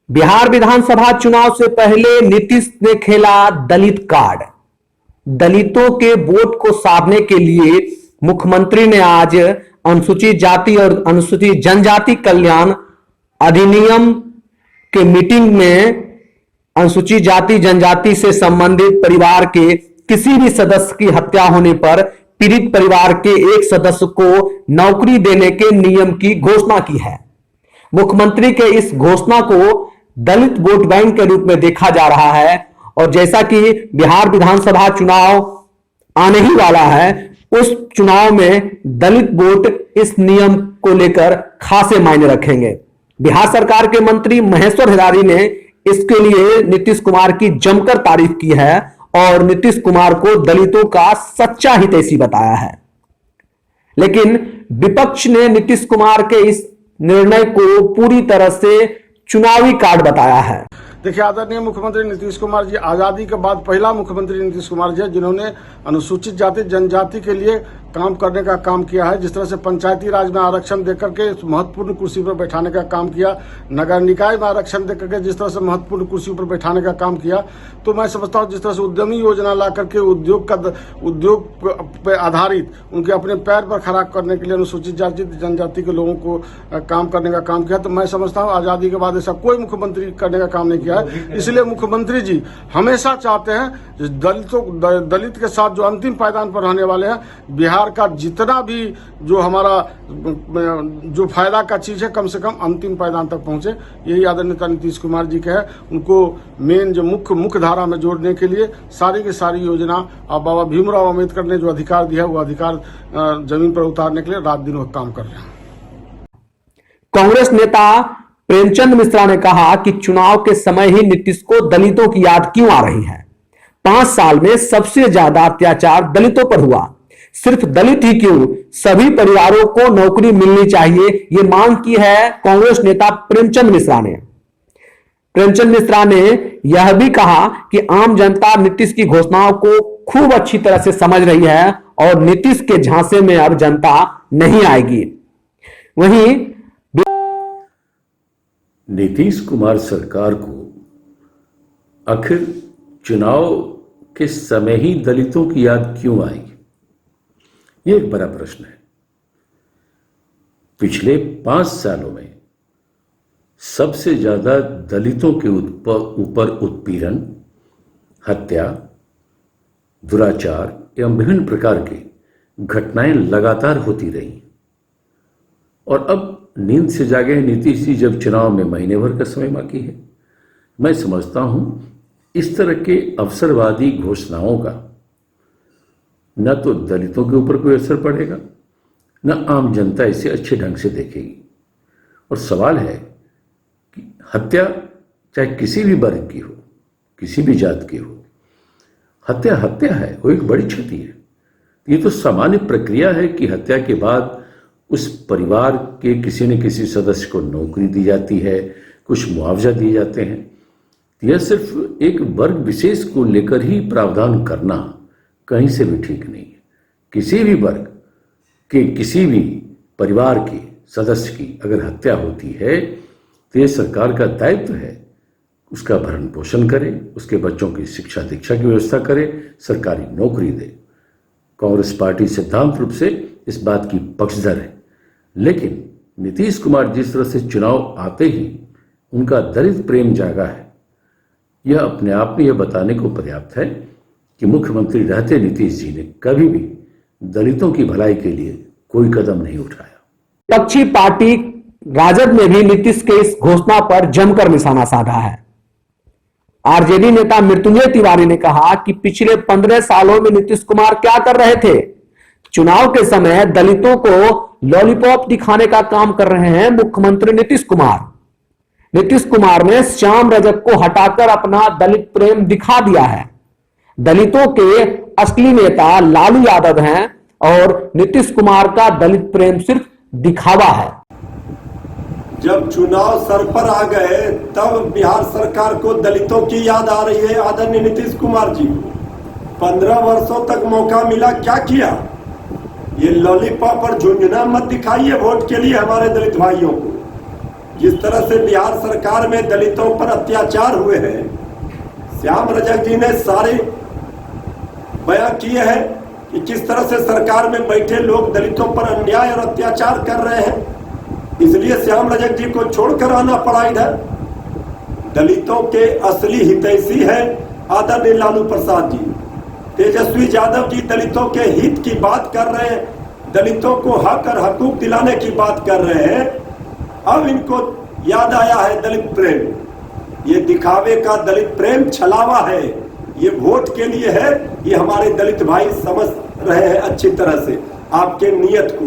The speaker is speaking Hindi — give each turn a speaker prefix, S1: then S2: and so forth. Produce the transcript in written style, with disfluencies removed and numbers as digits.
S1: बिहार विधानसभा चुनाव से पहले नीतीश ने खेला दलित कार्ड। दलितों के वोट को साधने के लिए मुख्यमंत्री ने आज अनुसूचित जाति और अनुसूचित जनजाति कल्याण अधिनियम के मीटिंग में अनुसूचित जाति जनजाति से संबंधित परिवार के किसी भी सदस्य की हत्या होने पर पीड़ित परिवार के एक सदस्य को नौकरी देने के नियम की घोषणा की है। मुख्यमंत्री के इस घोषणा को दलित वोट बैंक के रूप में देखा जा रहा है और जैसा कि बिहार विधानसभा चुनाव आने ही वाला है, उस चुनाव में दलित वोट इस नियम को लेकर खासे मायने रखेंगे। बिहार सरकार के मंत्री महेश्वर हिरारी ने इसके लिए नीतीश कुमार की जमकर तारीफ की है और नीतीश कुमार को दलितों का सच्चा हितैषी बताया है। लेकिन विपक्ष ने नीतीश कुमार के इस निर्णय को पूरी तरह से चुनावी कार्ड बताया है।
S2: देखिए, आदरणीय मुख्यमंत्री नीतीश कुमार जी आज़ादी के बाद पहला मुख्यमंत्री नीतीश कुमार जी है जिन्होंने अनुसूचित जाति जनजाति के लिए काम करने का काम किया है। जिस तरह से पंचायती राज में आरक्षण देकर के महत्वपूर्ण कुर्सी पर बैठाने का काम किया, नगर निकाय में आरक्षण देकर के जिस तरह से महत्वपूर्ण कुर्सी पर बैठाने का काम किया, तो मैं समझता हूँ जिस तरह से उद्यमी योजना ला करके उद्योग पे आधारित उनके अपने पैर पर खड़ा करने के लिए अनुसूचित जाति जनजाति के लोगों को काम करने का काम किया, तो मैं समझता हूँ आज़ादी के बाद ऐसा कोई मुख्यमंत्री करने का काम नहीं किया है। इसलिए मुख्यमंत्री जी हमेशा चाहते हैं दलित के साथ जो अंतिम पायदान पर रहने वाले हैं, बिहार का जितना भी जो हमारा जो फायदा का चीज है कम से कम अंतिम पायदान तक पहुंचे, यही आदरणीय नीतीश कुमार जी का है। उनको मेन जो मुख्य धारा में जोड़ने के लिए सारी की सारी योजना अब बाबा भीमराव अम्बेडकर ने जो अधिकार दिया वो अधिकार जमीन पर उतारने के लिए रात दिन वो काम कर रहे हैं।
S1: कांग्रेस नेता प्रेमचंद मिश्रा ने कहा कि चुनाव के समय ही नीतीश को दलितों की याद क्यों आ रही है। 5 साल में सबसे ज्यादा अत्याचार दलितों पर हुआ, सिर्फ दलित ही क्यों, सभी परिवारों को नौकरी मिलनी चाहिए, ये मांग की है कांग्रेस नेता प्रेमचंद मिश्रा ने। प्रेमचंद मिश्रा ने यह भी कहा कि आम जनता नीतीश की घोषणाओं को खूब अच्छी तरह से समझ रही है और नीतीश के झांसे में अब जनता नहीं आएगी। वहीं
S3: नीतीश कुमार सरकार को आखिर चुनाव के समय ही दलितों की याद क्यों आएगी, ये एक बड़ा प्रश्न है। पिछले 5 सालों में सबसे ज्यादा दलितों के ऊपर उत्पीड़न, हत्या, दुराचार एवं विभिन्न प्रकार की घटनाएं लगातार होती रही और अब नींद से जागे नीतीश जी जब चुनाव में महीने भर का समय बाकी है। मैं समझता हूं इस तरह के अवसरवादी घोषणाओं का न तो दलितों के ऊपर कोई असर पड़ेगा, न आम जनता इसे अच्छे ढंग से देखेगी। और सवाल है कि हत्या चाहे किसी भी वर्ग की हो, किसी भी जात की हो, हत्या हत्या है, वो एक बड़ी क्षति है। ये तो सामान्य प्रक्रिया है कि हत्या के बाद उस परिवार के किसी न किसी सदस्य को नौकरी दी जाती है, कुछ मुआवजा दिए जाते हैं। यह सिर्फ एक वर्ग विशेष को लेकर ही प्रावधान करना कहीं से भी ठीक नहीं है। किसी भी वर्ग के किसी भी परिवार के सदस्य की अगर हत्या होती है तो यह सरकार का दायित्व है, उसका भरण पोषण करे, उसके बच्चों की शिक्षा दीक्षा की व्यवस्था करे, सरकारी नौकरी दे। कांग्रेस पार्टी सिद्धांत रूप से इस बात की पक्षधर है, लेकिन नीतीश कुमार जिस तरह से चुनाव आते ही उनका दलित प्रेम जागा है, यह अपने आप में यह बताने को पर्याप्त है कि मुख्यमंत्री रहते नीतीश जी ने कभी भी दलितों की भलाई के लिए कोई कदम नहीं उठाया।
S1: विपक्षी पार्टी राजद ने भी नीतीश के इस घोषणा पर जमकर निशाना साधा है। आरजेडी नेता मृत्युंजय तिवारी ने कहा कि पिछले 15 सालों में नीतीश कुमार क्या कर रहे थे। चुनाव के समय दलितों को लॉलीपॉप दिखाने का काम कर रहे हैं मुख्यमंत्री नीतीश कुमार। नीतीश कुमार ने श्याम रजक को हटाकर अपना दलित प्रेम दिखा दिया है। दलितों के असली नेता लालू यादव हैं और नीतीश कुमार का दलित प्रेम सिर्फ दिखावा है।
S4: जब चुनाव सर पर आ गए तब बिहार सरकार को दलितों की याद आ रही है। आदरणीय नीतीश कुमार जी 15 वर्षों तक मौका मिला, क्या किया? ये लॉलीपॉप और झुंझुना मत दिखाइए वोट के लिए हमारे दलित भाइयों को। जिस तरह से बिहार सरकार में दलितों पर अत्याचार हुए हैं, श्याम रजक जी ने सारे बयान किए हैं कि किस तरह से सरकार में बैठे लोग दलितों पर अन्याय और अत्याचार कर रहे हैं। इसलिए श्याम रजक जी को छोड़कर आना पड़ा इधर। दलितों के असली हितैषी है आदरणीय लालू प्रसाद जी। तेजस्वी यादव जी दलितों के हित की बात कर रहे हैं, दलितों को हक और हकूक दिलाने की बात कर रहे हैं। अब इनको याद आया है दलित प्रेम। ये दिखावे का दलित प्रेम छलावा है, ये वोट के लिए है। ये हमारे दलित भाई समझ रहे हैं अच्छी तरह से आपके नियत को।